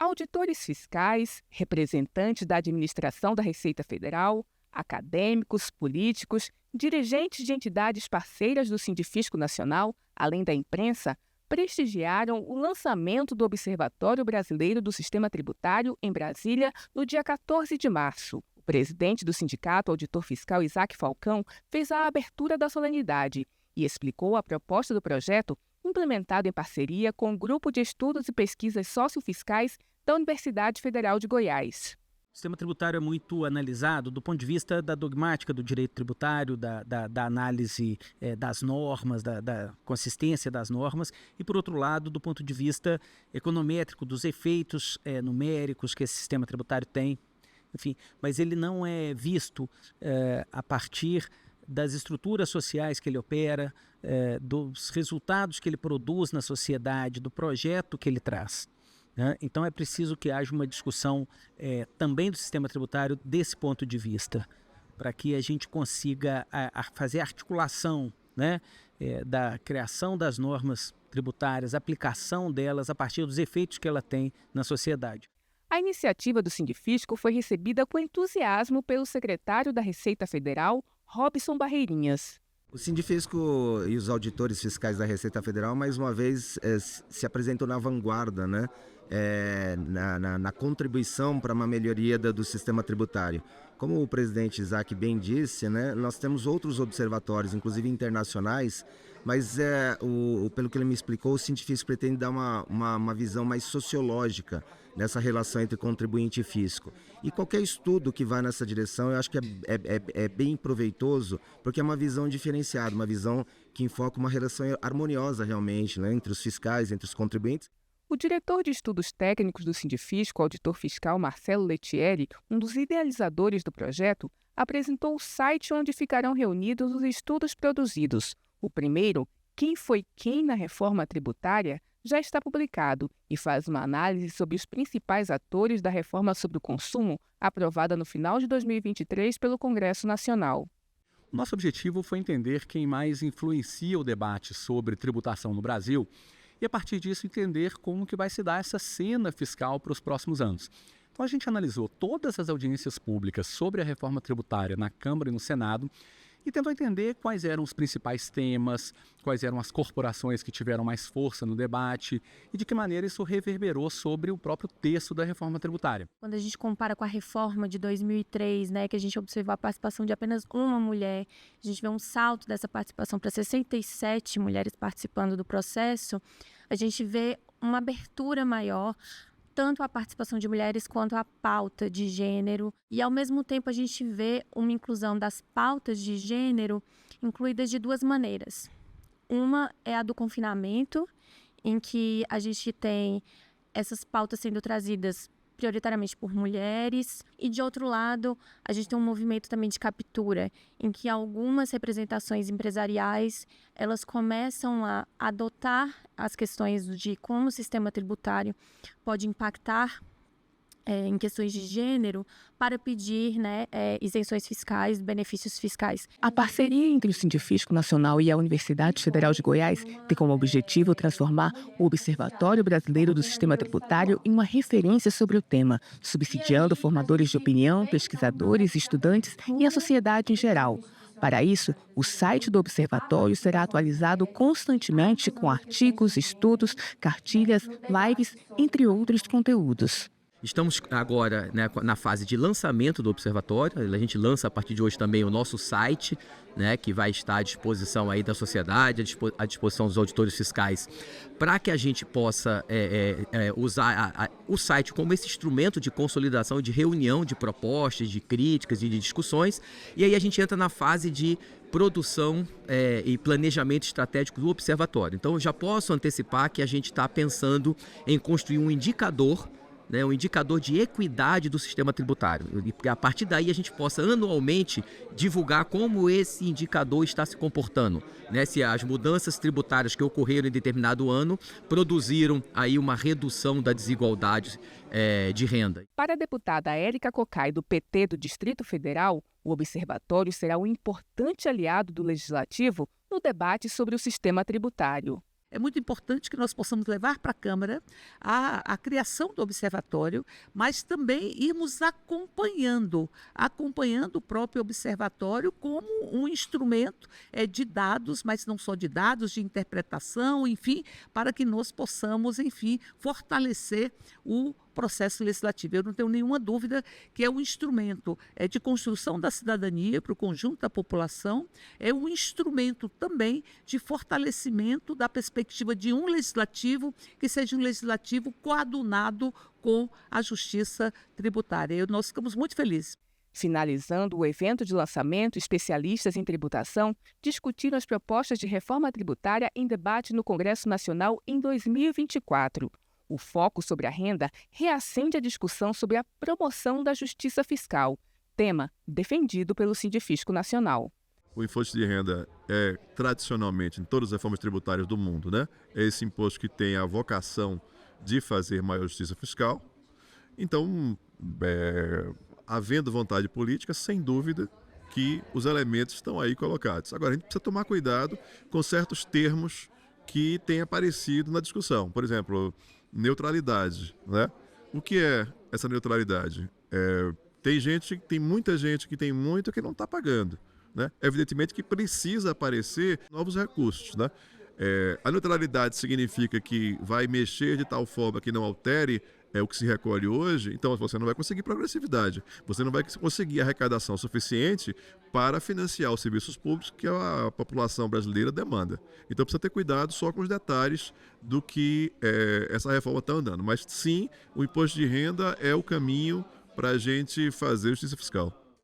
Auditores fiscais, representantes da administração da Receita Federal, acadêmicos, políticos, dirigentes de entidades parceiras do Sindifisco Nacional, além da imprensa, prestigiaram o lançamento do Observatório Brasileiro do Sistema Tributário em Brasília no dia 14 de março. O presidente do Sindicato Auditor Fiscal, Isaac Falcão, fez a abertura da solenidade e explicou a proposta do projeto, implementado em parceria com o Grupo de Estudos e Pesquisas Sociofiscais da Universidade Federal de Goiás. O sistema tributário é muito analisado do ponto de vista da dogmática do direito tributário, da análise das normas, da consistência das normas e, por outro lado, do ponto de vista econométrico, dos efeitos numéricos que esse sistema tributário tem. Enfim, mas ele não é visto a partir das estruturas sociais que ele opera, dos resultados que ele produz na sociedade, do projeto que ele traz. Então é preciso que haja uma discussão também do sistema tributário desse ponto de vista, para que a gente consiga fazer a articulação, né, da criação das normas tributárias, aplicação delas a partir dos efeitos que ela tem na sociedade. A iniciativa do Sindifisco foi recebida com entusiasmo pelo secretário da Receita Federal, Robson Barreirinhas. O Sindifisco e os auditores fiscais da Receita Federal, mais uma vez, se apresentam na vanguarda, né? Na contribuição para uma melhoria do sistema tributário. Como o presidente Isaac bem disse, né, nós temos outros observatórios, inclusive internacionais, mas pelo que ele me explicou, o Sindifisco pretende dar uma visão mais sociológica nessa relação entre contribuinte e fisco. E qualquer estudo que vá nessa direção, eu acho que é bem proveitoso, porque é uma visão diferenciada, uma visão que enfoca uma relação harmoniosa realmente, né, entre os fiscais, entre os contribuintes. O diretor de estudos técnicos do Sindifisco, auditor fiscal Marcelo Lettieri, um dos idealizadores do projeto, apresentou o site onde ficarão reunidos os estudos produzidos. O primeiro, Quem foi quem na reforma tributária, já está publicado e faz uma análise sobre os principais atores da reforma sobre o consumo, aprovada no final de 2023 pelo Congresso Nacional. Nosso objetivo foi entender quem mais influencia o debate sobre tributação no Brasil e, a partir disso, entender como que vai se dar essa cena fiscal para os próximos anos. Então, a gente analisou todas as audiências públicas sobre a reforma tributária na Câmara e no Senado e tentou entender quais eram os principais temas, quais eram as corporações que tiveram mais força no debate e de que maneira isso reverberou sobre o próprio texto da reforma tributária. Quando a gente compara com a reforma de 2003, né, que a gente observou a participação de apenas uma mulher, a gente vê um salto dessa participação para 67 mulheres participando do processo, a gente vê uma abertura maior, tanto a participação de mulheres quanto a pauta de gênero. E, ao mesmo tempo, a gente vê uma inclusão das pautas de gênero incluídas de duas maneiras. Uma é a do confinamento, em que a gente tem essas pautas sendo trazidas prioritariamente por mulheres. E, de outro lado, a gente tem um movimento também de captura, em que algumas representações empresariais elas começam a adotar as questões de como o sistema tributário pode impactar em questões de gênero para pedir, né, isenções fiscais, benefícios fiscais. A parceria entre o Sindifisco Nacional e a Universidade Federal de Goiás tem como objetivo transformar o Observatório Brasileiro do Sistema Tributário em uma referência sobre o tema, subsidiando formadores de opinião, pesquisadores, estudantes e a sociedade em geral. Para isso, o site do Observatório será atualizado constantemente com artigos, estudos, cartilhas, lives, entre outros conteúdos. Estamos agora, né, na fase de lançamento do Observatório. A gente lança a partir de hoje também o nosso site, né, que vai estar à disposição aí da sociedade, à disposição dos auditores fiscais, para que a gente possa usar o site como esse instrumento de consolidação, de reunião de propostas, de críticas e de discussões. E aí a gente entra na fase de produção e planejamento estratégico do Observatório. Então eu já posso antecipar que a gente está pensando em construir um indicador, né, um indicador de equidade do sistema tributário. E a partir daí a gente possa anualmente divulgar como esse indicador está se comportando, né, se as mudanças tributárias que ocorreram em determinado ano produziram aí uma redução da desigualdade de renda. Para a deputada Érica Cocai, do PT do Distrito Federal, o Observatório será um importante aliado do Legislativo no debate sobre o sistema tributário. é muito importante que nós possamos levar para a Câmara a criação do observatório, mas também irmos acompanhando o próprio observatório como um instrumento de dados, mas não só de dados, de interpretação, enfim, para que nós possamos, enfim, fortalecer o processo legislativo. Eu não tenho nenhuma dúvida que é um instrumento de construção da cidadania para o conjunto da população, é um instrumento também de fortalecimento da perspectiva de um legislativo que seja um legislativo coadunado com a justiça tributária. Nós ficamos muito felizes. Finalizando o evento de lançamento, especialistas em tributação discutiram as propostas de reforma tributária em debate no Congresso Nacional em 2024. O foco sobre a renda reacende a discussão sobre a promoção da justiça fiscal, tema defendido pelo Sindifisco Nacional. O imposto de renda é, tradicionalmente, em todas as reformas tributárias do mundo, né? É esse imposto que tem a vocação de fazer maior justiça fiscal. Então, havendo vontade política, sem dúvida que os elementos estão aí colocados. Agora, a gente precisa tomar cuidado com certos termos que têm aparecido na discussão. Por exemplo, neutralidade, né? O que é essa neutralidade? Tem muita gente que tem muito que não está pagando, né? Evidentemente que precisa aparecer novos recursos, né? A neutralidade significa que vai mexer de tal forma que não altere o que se recolhe hoje, então você não vai conseguir progressividade, você não vai conseguir arrecadação suficiente para financiar os serviços públicos que a população brasileira demanda. Então precisa ter cuidado só com os detalhes do que essa reforma está andando. Mas sim, o imposto de renda é o caminho para a gente fazer justiça fiscal.